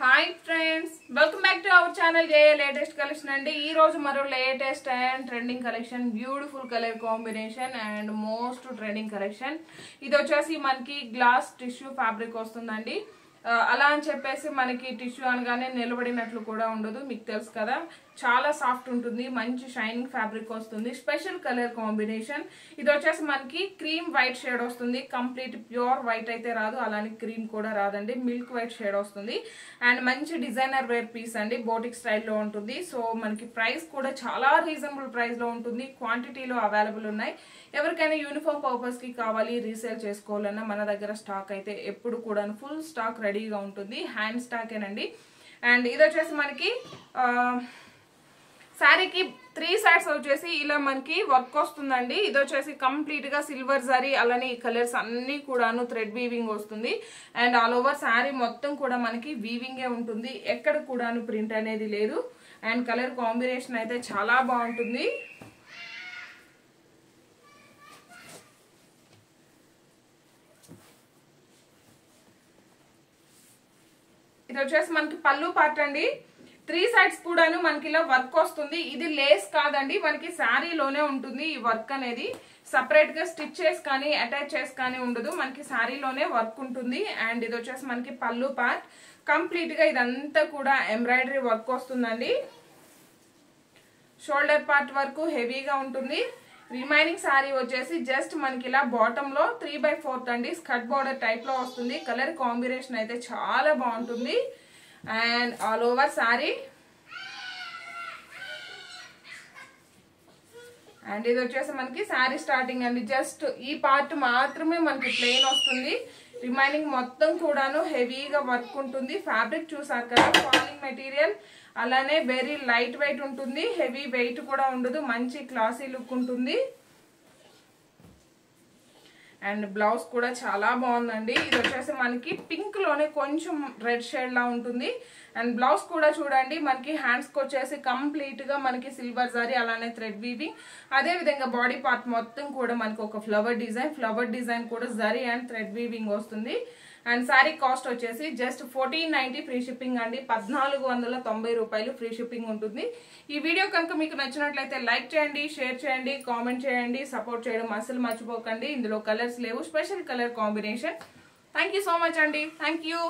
Hi friends, welcome back to our channel JA latest collection అండి. ఈ రోజు మరో latest and trending collection, beautiful colour combination and most trending collection. ఇది వచ్చేసి మనకి గ్లాస్ టిష్యూ ఫ్యాబ్రిక్ వస్తుందండి. అలా అని చెప్పేసి మనకి టిష్యూ అనగానే నిలబడినట్లు కూడా ఉండదు, మీకు తెలుసు కదా. చాలా సాఫ్ట్ ఉంటుంది, మంచి షైనింగ్ ఫ్యాబ్రిక్ వస్తుంది, స్పెషల్ కలర్ కాంబినేషన్. ఇది వచ్చేసి మనకి క్రీమ్ వైట్ షేడ్ వస్తుంది, కంప్లీట్ ప్యూర్ వైట్ అయితే రాదు, అలానే క్రీమ్ కూడా రాదండి, మిల్క్ వైట్ షేడ్ వస్తుంది. అండ్ మంచి డిజైనర్ వేర్ పీస్ అండి, బోటిక్ స్టైల్లో ఉంటుంది. సో మనకి ప్రైస్ కూడా చాలా రీజనబుల్ ప్రైస్ లో ఉంటుంది, క్వాంటిటీలో అవైలబుల్ ఉన్నాయి. ఎవరికైనా యూనిఫామ్ పర్పస్ కి కావాలి, రీసేల్ చేసుకోవాలన్నా మన దగ్గర స్టాక్ అయితే ఎప్పుడు కూడా ఫుల్ స్టాక్ రెడీగా ఉంటుంది, హ్యాండ్ స్టాకేనండి. అండ్ ఇది వచ్చేసి మనకి శారీకి 3 సైడ్స్ వచ్చేసి ఇలా మనకి వర్క్ వస్తుందండి. ఇది వచ్చేసి కంప్లీట్ గా సిల్వర్ జరీ, అలానే ఈ కలర్స్ అన్ని కూడాను థ్రెడ్ వీవింగ్ వస్తుంది. అండ్ ఆల్ ఓవర్ శారీ మొత్తం కూడా మనకి వీవింగే ఉంటుంది, ఎక్కడ కూడాను ప్రింట్ అనేది లేదు. అండ్ కలర్ కాంబినేషన్ అయితే చాలా బాగుంటుంది. ఇది వచ్చేసి మనకి పళ్ళు పార్ట్ అండి. 3 సైడ్స్ కూడాను మనకి ఇలా వర్క్ వస్తుంది. ఇది లేస్ కాదండి, మనకి శారీలోనే ఉంటుంది ఈ వర్క్ అనేది. సపరేట్ గా స్టిచ్ చేసి కానీ అటాచ్ చేసి కానీ ఉండదు, మనకి శారీలోనే వర్క్ ఉంటుంది. అండ్ ఇది వచ్చేసి మనకి పళ్ళు పార్ట్, కంప్లీట్ గా ఇదంతా కూడా ఎంబ్రాయిడరీ వర్క్ వస్తుందండి. షోల్డర్ పార్ట్ వరకు హెవీగా ఉంటుంది. రిమైనింగ్ శారీ వచ్చేసి జస్ట్ మనకి ఇలా బాటమ్ లో 3/4 అండి, స్కర్ట్ బార్డర్ టైప్ లో వస్తుంది. కలర్ కాంబినేషన్ అయితే చాలా బాగుంటుంది. And all over sari. And ఇది వచ్చేసి మనకి శారీ స్టార్టింగ్ అండి, జస్ట్ ఈ పార్ట్ మాత్రమే మనకి ప్లెయిన్ వస్తుంది, రిమైనింగ్ మొత్తం కూడాను హెవీగా వర్క్ ఉంటుంది. ఫ్యాబ్రిక్ చూసారు కదా, ఫాలింగ్ మెటీరియల్, అలానే వెరీ లైట్ వెయిట్ ఉంటుంది, హెవీ వెయిట్ కూడా ఉండదు, మంచి క్లాసీ లుక్ ఉంటుంది. అండ్ బ్లౌజ్ కూడా చాలా బాగుందండి. ఇది వచ్చేసి మనకి పింక్ లోనే కొంచెం రెడ్ షేడ్ లా ఉంటుంది. అండ్ బ్లౌజ్ కూడా చూడండి, మనకి హ్యాండ్స్ కి వచ్చేసి కంప్లీట్ గా మనకి సిల్వర్ జరీ, అలానే థ్రెడ్ వీవింగ్. అదే విధంగా బాడీ పార్ట్ మొత్తం కూడా మనకి ఒక ఫ్లవర్ డిజైన్ కూడా జరీ అండ్ థ్రెడ్ వీవింగ్ వస్తుంది. అండ్ శారీ కాస్ట్ వచ్చేసి జస్ట్ 1490 ఫ్రీ షిప్పింగ్ అండి, 1490 రూపాయలు ఫ్రీ షిప్పింగ్ ఉంటుంది. ఈ వీడియో కనుక మీకు నచ్చినట్లయితే లైక్ చేయండి, షేర్ చేయండి, కామెంట్ చేయండి, సపోర్ట్ చేయడం అస్సలు మర్చిపోకండి. ఇందులో కలర్స్ లేవు, special colour combination. Thank you so much అండి, థ్యాంక్ యూ.